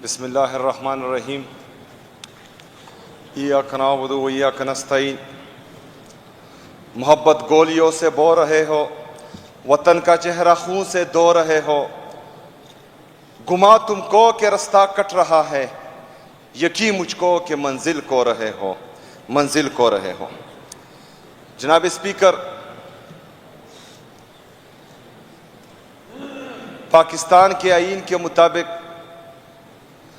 बिस्मिल्लाहिर्रहमानिर्रहीम। इय्याक नअबुदु व इय्याक नस्तईन। मोहब्बत गोलियों से बो रहे हो, वतन का चेहरा खून से धो रहे हो। गुमा तुमको के रास्ता कट रहा है, यकीन मुझको कि मंजिल को रहे हो, मंजिल को रहे हो। जनाब स्पीकर, पाकिस्तान के आईन के मुताबिक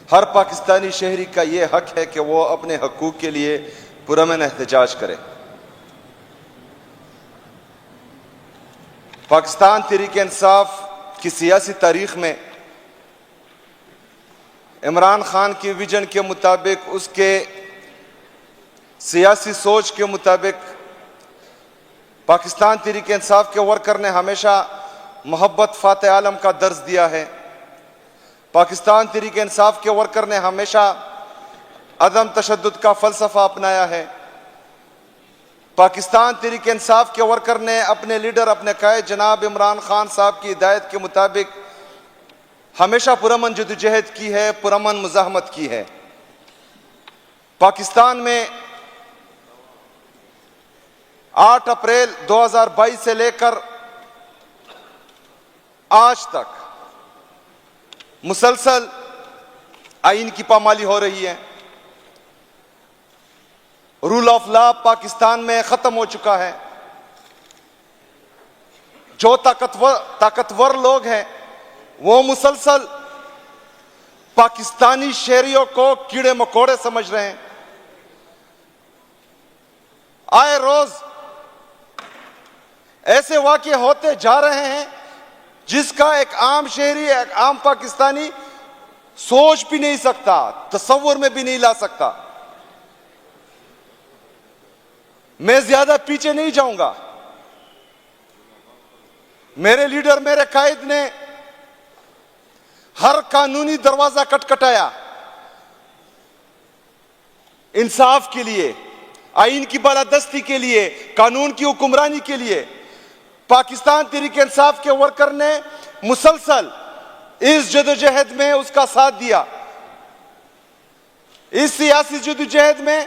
हर पाकिस्तानी शहरी का ये हक है कि वो अपने हकूक़ के लिए पुरअमन एहतजाज करे। पाकिस्तान तहरीक-ए-इंसाफ की सियासी तारीख में इमरान खान की विजन के मुताबिक, उसके सियासी सोच के मुताबिक पाकिस्तान तहरीक-ए-इंसाफ के वर्कर ने हमेशा मोहब्बत फातेह आलम का दर्ज दिया है। पाकिस्तान तहरीक-ए-इंसाफ के वर्कर ने हमेशा अदम तशद्दुद का फ़लसफ़ा अपनाया है। पाकिस्तान तहरीक-ए-इंसाफ के वर्कर ने अपने लीडर, अपने कायद जनाब इमरान खान साहब की हिदायत के मुताबिक हमेशा पुरअमन जदोजहद की है, पुरअमन मुज़ाहमत की है। पाकिस्तान में 8 अप्रैल 2022 से लेकर आज तक मुसलसल आईन की पामाली हो रही है। रूल ऑफ लॉ पाकिस्तान में खत्म हो चुका है। जो ताकतवर लोग हैं वो मुसलसल पाकिस्तानी शहरियों को कीड़े मकोड़े समझ रहे हैं। आए रोज ऐसे वाक़ये होते जा रहे हैं जिसका एक आम शहरी, एक आम पाकिस्तानी सोच भी नहीं सकता, तसव्वुर में भी नहीं ला सकता। मैं ज्यादा पीछे नहीं जाऊंगा। मेरे लीडर, मेरे कायद ने हर कानूनी दरवाजा खटखटाया इंसाफ के लिए, आईन की बालादस्ती के लिए, कानून की हुक्मरानी के लिए। पाकिस्तान तहरीक-ए-इंसाफ के वर्कर ने मुसलसल इस जदोजहद में उसका साथ दिया। इस सियासी जदोजहद में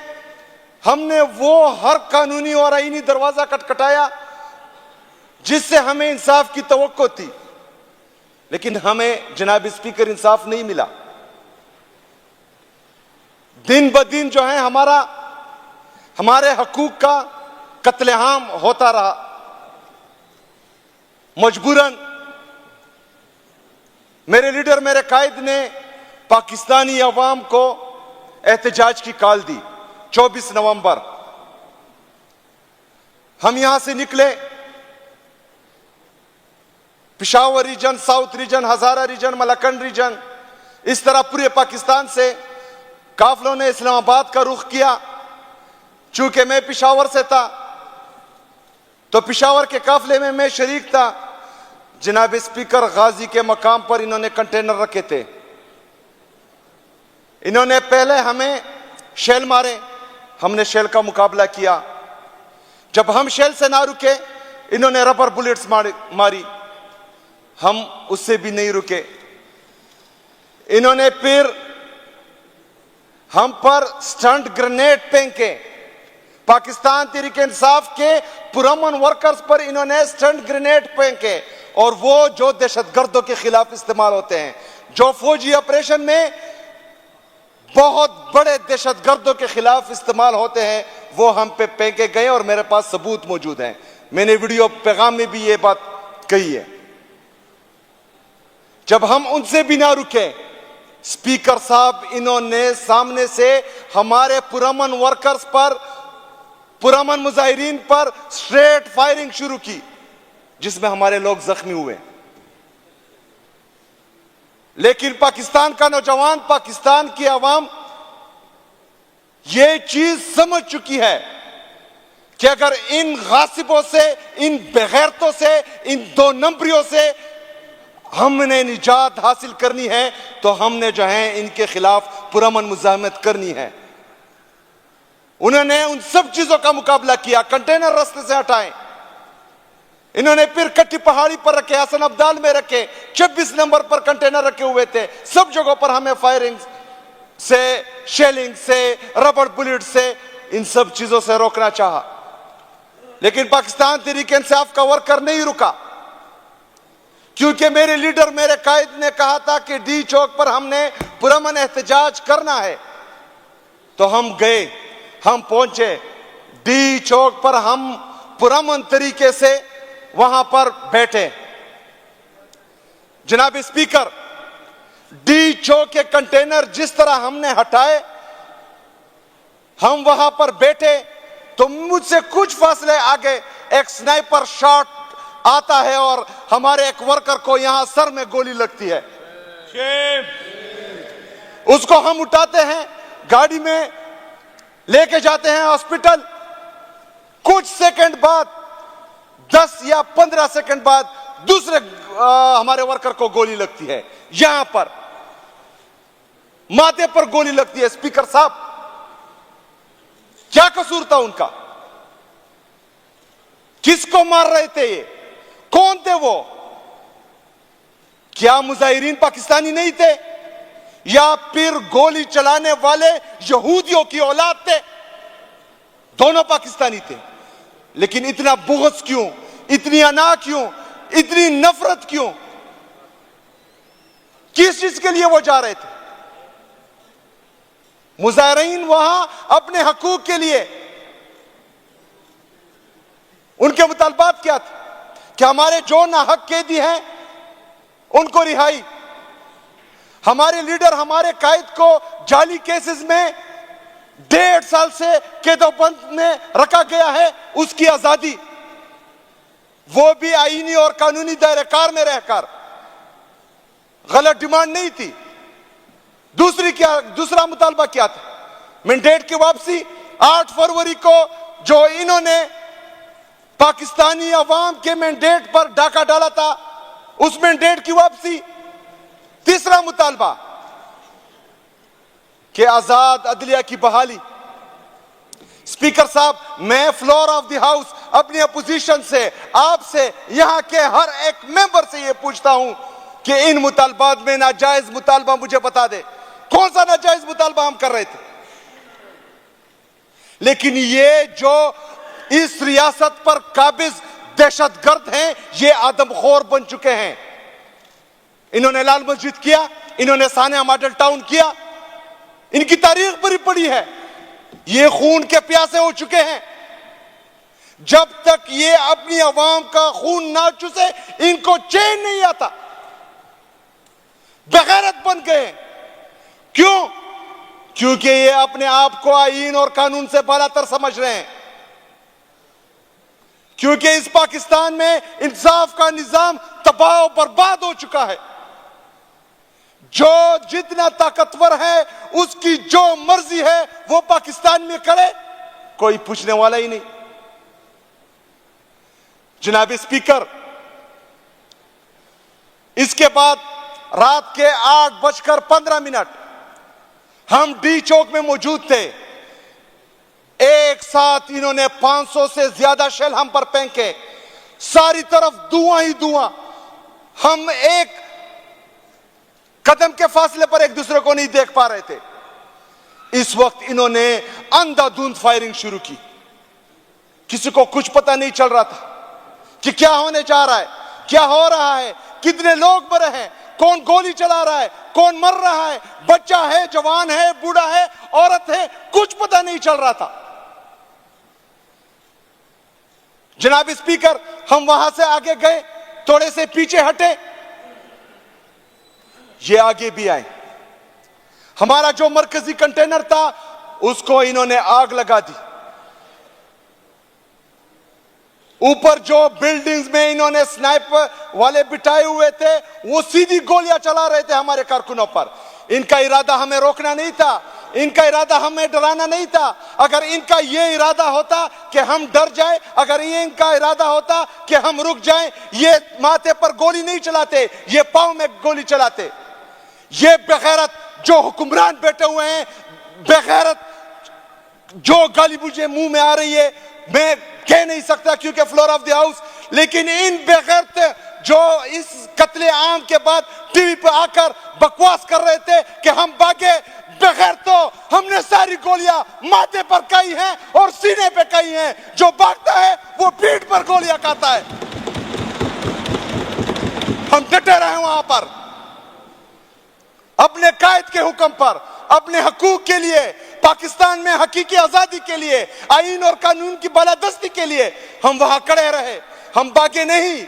हमने वो हर कानूनी और आईनी दरवाजा खटखटाया जिससे हमें इंसाफ की तवक्को थी, लेकिन हमें जनाब स्पीकर इंसाफ नहीं मिला। दिन ब दिन जो है हमारे हकूक का कत्लेआम होता रहा। मजबूरन मेरे लीडर, मेरे कायद ने पाकिस्तानी अवाम को एहतजाज की कॉल दी। 24 नवंबर हम यहां से निकले। पेशावर रीजन, साउथ रीजन, हजारा रीजन, मलकंड रीजन, इस तरह पूरे पाकिस्तान से काफिलों ने इस्लामाबाद का रुख किया। चूंकि मैं पेशावर से था तो पेशावर के काफिले में मैं शरीक था। जनाब स्पीकर, गाजी के मकाम पर इन्होंने कंटेनर रखे थे। इन्होंने पहले हमें शेल मारे, हमने शेल का मुकाबला किया। जब हम शेल से ना रुके, इन्होंने रबर बुलेट्स मारी, हम उससे भी नहीं रुके। इन्होंने फिर हम पर स्टंट ग्रेनेड फेंके। पाकिस्तान तहरीक-ए-इंसाफ के पुरअमन वर्कर्स पर इन्होंने स्टंट ग्रेनेड फेंके, और वो जो दहशतगर्दों के खिलाफ इस्तेमाल होते हैं, जो फौजी ऑपरेशन में बहुत बड़े दहशतगर्दों के खिलाफ इस्तेमाल होते हैं, वो हम पे फेंके गए। और मेरे पास सबूत मौजूद हैं। मैंने वीडियो पैगाम में भी ये बात कही है। जब हम उनसे भी ना रुके, स्पीकर साहब, इन्होंने सामने से हमारे पुरअमन वर्कर्स पर, पुरअमन मुजाहिरीन पर स्ट्रेट फायरिंग शुरू की, जिसमें हमारे लोग जख्मी हुए। लेकिन पाकिस्तान का नौजवान, पाकिस्तान की आवाम ये चीज समझ चुकी है कि अगर इन गासिबों से, इन बेगैरतों से, इन 2 नंबरियों से हमने निजात हासिल करनी है तो हमने जो है इनके खिलाफ पुरअमन मुज़ाहमत करनी है। उन्होंने उन सब चीजों का मुकाबला किया। कंटेनर रास्ते से हटाए, इन्होंने फिर कट्टी पहाड़ी पर रखे, हसन अब्दाल में रखे, 26 नंबर पर कंटेनर रखे हुए थे। सब जगहों पर हमें फायरिंग से, शेलिंग से, रबर बुलेट से, इन सब चीजों से रोकना चाहा, लेकिन पाकिस्तान तहरीक इंसाफ का वर्कर नहीं रुका, क्योंकि मेरे लीडर, मेरे कायद ने कहा था कि डी चौक पर हमने पुरअमन एहतजाज करना है। तो हम गए, हम पहुंचे डी चौक पर, हम पुरअमन तरीके से वहां पर बैठे। जनाब स्पीकर, डी चौक के कंटेनर जिस तरह हमने हटाए, हम वहां पर बैठे तो मुझसे कुछ फासले आगे एक स्नाइपर शॉट आता है और हमारे एक वर्कर को यहां सर में गोली लगती है। उसको हम उठाते हैं, गाड़ी में लेके जाते हैं हॉस्पिटल। कुछ सेकंड बाद, 10 या 15 सेकंड बाद दूसरे हमारे वर्कर को गोली लगती है, यहां पर माथे पर गोली लगती है। स्पीकर साहब, क्या कसूर था उनका? किसको मार रहे थे ये? कौन थे वो? क्या मुजाहिरीन पाकिस्तानी नहीं थे, या फिर गोली चलाने वाले यहूदियों की औलाद थे? दोनों पाकिस्तानी थे, लेकिन इतना बुग़्ज़ क्यों, इतनी अना क्यों, इतनी नफरत क्यों? किस चीज के लिए वो जा रहे थे? मुजाहिरीन वहां अपने हकूक के लिए, उनके मुतालबात क्या थे कि हमारे जो नाहक कैदी हैं उनको रिहाई, हमारे लीडर, हमारे कायद को जाली केसेस में 1.5 साल से कैदोबंद में रखा गया है, उसकी आजादी, वो भी आईनी और कानूनी दायरेकार में रहकर। गलत डिमांड नहीं थी। दूसरा मुतालबा क्या था? मैंडेट की वापसी। 8 फरवरी को जो इन्होंने पाकिस्तानी अवाम के मैंडेट पर डाका डाला था, उस मैंडेट की वापसी। तीसरा मुतालबा कि आजाद अदलिया की बहाली। स्पीकर साहब, मैं फ्लोर ऑफ द हाउस अपनी अपोजिशन से, आपसे, यहां के हर एक मेंबर से यह पूछता हूं कि इन मुतालबात में नाजायज मुतालबा मुझे बता दे, कौन सा नाजायज मुतालबा हम कर रहे थे? लेकिन ये जो इस रियासत पर काबिज दहशतगर्द हैं, ये आदमखोर बन चुके हैं। इन्होंने लाल मस्जिद किया, इन्होंने सानिया मॉडल टाउन किया, इनकी तारीख भरी पड़ी है। ये खून के प्यासे हो चुके हैं। जब तक ये अपनी आवाम का खून ना चूसे, इनको चैन नहीं आता। बेगैरत बन गए। क्यों? क्योंकि ये अपने आप को आईन और कानून से बालातर समझ रहे हैं। क्योंकि इस पाकिस्तान में इंसाफ का निजाम तबाह और बर्बाद हो चुका है। जो जितना ताकतवर है, उसकी जो मर्जी है वो पाकिस्तान में करे, कोई पूछने वाला ही नहीं। जनाब स्पीकर, इसके बाद रात के 8:15 हम डी चौक में मौजूद थे। एक साथ इन्होंने 500 से ज्यादा शेल हम पर फेंके, सारी तरफ धुआं ही धुआं। हम एक कदम के फासले पर एक दूसरे को नहीं देख पा रहे थे। इस वक्त इन्होंने अंधाधुंध फायरिंग शुरू की। किसी को कुछ पता नहीं चल रहा था कि क्या होने जा रहा है, क्या हो रहा है, कितने लोग मरे हैं, कौन गोली चला रहा है, कौन मर रहा है, बच्चा है, जवान है, बूढ़ा है, औरत है, कुछ पता नहीं चल रहा था। जनाब स्पीकर, हम वहां से आगे गए, थोड़े से पीछे हटे, ये आगे भी आए। हमारा जो मरकजी कंटेनर था उसको इन्होंने आग लगा दी। ऊपर जो बिल्डिंग्स में इन्होंने स्नाइपर वाले बिठाए हुए थे, वो सीधी गोलियां चला रहे थे हमारे कारकुनों पर। इनका इरादा हमें रोकना नहीं था, इनका इरादा हमें डराना नहीं था। अगर इनका ये इरादा होता कि हम डर जाए, अगर ये इनका इरादा होता कि हम रुक जाएं, ये माथे पर गोली नहीं चलाते, ये पांव में गोली चलाते। ये बेगैरत जो हुक्मरान बैठे हुए हैं, बेगैरत जो गाली मुझे मुंह में आ रही है, मैं कह नहीं सकता, क्योंकि फ्लोर ऑफ द हाउस लेकिन इन बेगैरत जो इस कत्ले आम के बाद टीवी पे आकर बकवास कर रहे थे कि हम भागे, बगैर तो हमने सारी गोलियां माथे पर खाई हैं और सीने पे खाई हैं। जो भागता है वो पीठ पर गोलियां खाता है। हम डटे रहे वहां पर अपने कायद के हुक्म पर, अपने हकूक के लिए, पाकिस्तान में हकीकी आजादी के लिए, आईन और कानून की बालादस्ती के लिए हम वहां खड़े रहे। हम भागे नहीं,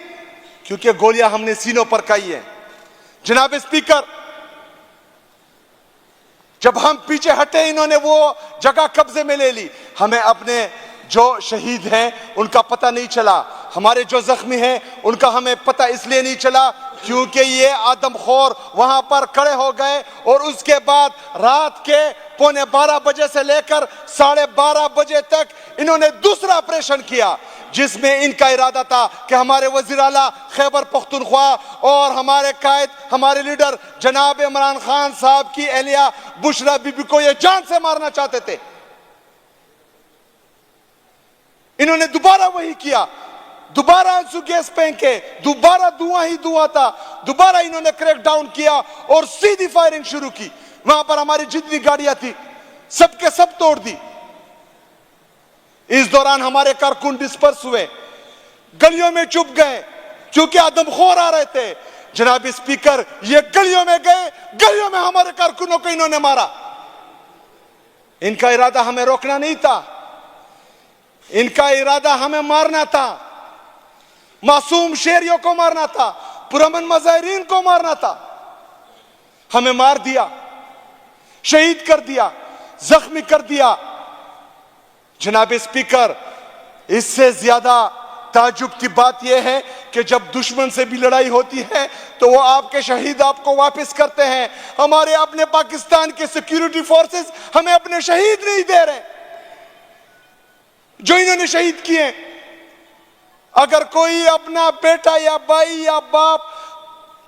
क्योंकि गोलियां हमने सीनों पर खाई है। जनाब स्पीकर, जब हम पीछे हटे इन्होंने वो जगह कब्जे में ले ली। हमें अपने जो शहीद हैं उनका पता नहीं चला, हमारे जो जख्मी हैं उनका हमें पता इसलिए नहीं चला क्योंकि ये आदमखोर वहां पर खड़े हो गए और उसके बाद रात के 11:15 बजे से लेकर 12:30 बजे तक इन्होंने दूसरा ऑपरेशन किया, जिसमें इनका इरादा था कि हमारे वजीर आला खैबर पख्तूनख्वा और हमारे कायद, हमारे लीडर जनाब इमरान खान साहब की एहलिया बुशरा बीबी को ये जान से मारना चाहते थे। इन्होंने दोबारा वही किया, दोबारा आंसू गैस फेंके, दोबारा धुआं ही धुआं था, दोबारा इन्होंने क्रैक डाउन किया और सीधी फायरिंग शुरू की। वहां पर हमारी जितनी गाड़ियां थी सबके सब तोड़ दी। इस दौरान हमारे कारकुन डिस्पर्स हुए, गलियों में चुप गए क्योंकि आदमखोर आ रहे थे। जनाब स्पीकर, ये गलियों में गए, गलियों में हमारे कारकुनों को इन्होंने मारा। इनका इरादा हमें रोकना नहीं था, इनका इरादा हमें मारना था, मासूम शहरियों को मारना था, पुरअमन मुजाहिरीन को मारना था। हमें मार दिया, शहीद कर दिया, जख्मी कर दिया। जनाब स्पीकर, इससे ज्यादा ताजुब की बात यह है कि जब दुश्मन से भी लड़ाई होती है तो वो आपके शहीद आपको वापस करते हैं। हमारे अपने पाकिस्तान के सिक्योरिटी फोर्सेस हमें अपने शहीद नहीं दे रहे जो इन्होंने शहीद किए। अगर कोई अपना बेटा या भाई या बाप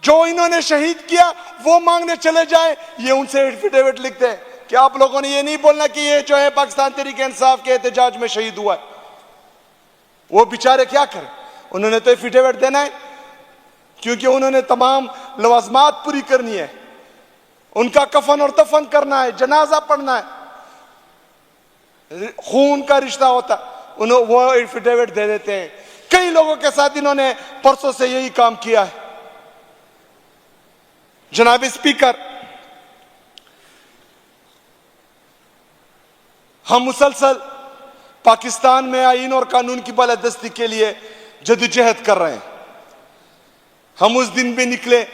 जो इन्होंने शहीद किया वो मांगने चले जाए, ये उनसे एफिडेविट लिखते हैं कि आप लोगों ने ये नहीं बोलना कि ये जो है पाकिस्तान तहरीक इंसाफ के एहतजाज में शहीद हुआ है। वो बेचारे क्या करें, उन्होंने तो एफिडेविट देना है क्योंकि उन्होंने तमाम लवाजमात पूरी करनी है, उनका कफन और दफन करना है, जनाजा पढ़ना है, खून का रिश्ता होता, उन्होंने वो एफिडेविट दे देते हैं। कई लोगों के साथ इन्होंने परसों से यही काम किया है। जनाब स्पीकर, हम मुसलसल पाकिस्तान में आईन और कानून की बालादस्ती के लिए जदोजहद कर रहे हैं। हम उस दिन भी निकले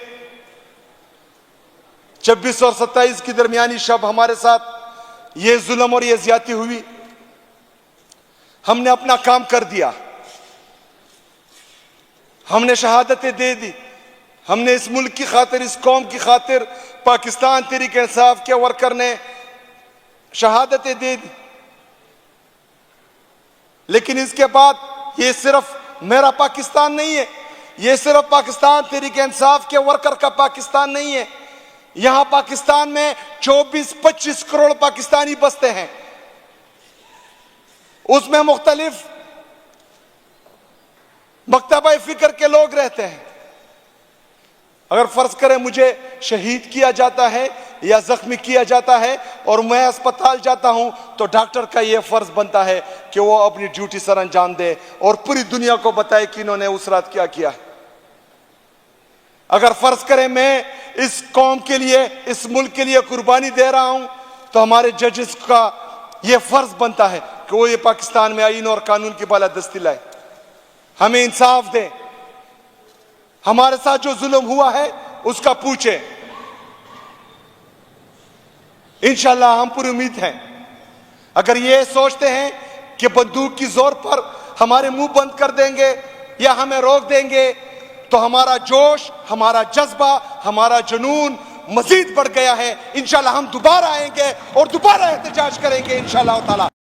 26 और 27 की दरमियानी शब हमारे साथ ये जुल्म और ये ज्यादती हुई। हमने अपना काम कर दिया, हमने शहादतें दे दी, हमने इस मुल्क की खातिर, इस कौम की खातिर पाकिस्तान तहरीक इंसाफ के वर्कर ने शहादतें दे दी। लेकिन इसके बाद ये सिर्फ मेरा पाकिस्तान नहीं है, ये सिर्फ पाकिस्तान तहरीक इंसाफ के वर्कर का पाकिस्तान नहीं है। यहां पाकिस्तान में 24-25 करोड़ पाकिस्तानी बसते हैं, उसमें मुख्तलिफ मकतबा फिक्र के लोग रहते हैं। अगर फर्ज करें मुझे शहीद किया जाता है या जख्मी किया जाता है और मैं अस्पताल जाता हूं तो डॉक्टर का यह फर्ज बनता है कि वो अपनी ड्यूटी सर अंजाम दे और पूरी दुनिया को बताए कि इन्होंने उस रात क्या किया है। अगर फर्ज करें मैं इस कौम के लिए, इस मुल्क के लिए कुर्बानी दे रहा हूं तो हमारे जजेस का यह फर्ज बनता है कि वो ये पाकिस्तान में आईन और कानून की बालादस्ती लाए, हमें इंसाफ दे, हमारे साथ जो जुल्म हुआ है उसका पूछे। इंशाल्लाह हम पूरी उम्मीद हैं। अगर ये सोचते हैं कि बंदूक की जोर पर हमारे मुंह बंद कर देंगे या हमें रोक देंगे तो हमारा जोश, हमारा जज्बा, हमारा जुनून मजीद बढ़ गया है। इंशाल्लाह हम दोबारा आएंगे और दोबारा एहतजाज करेंगे इंशाल्लाह ताला।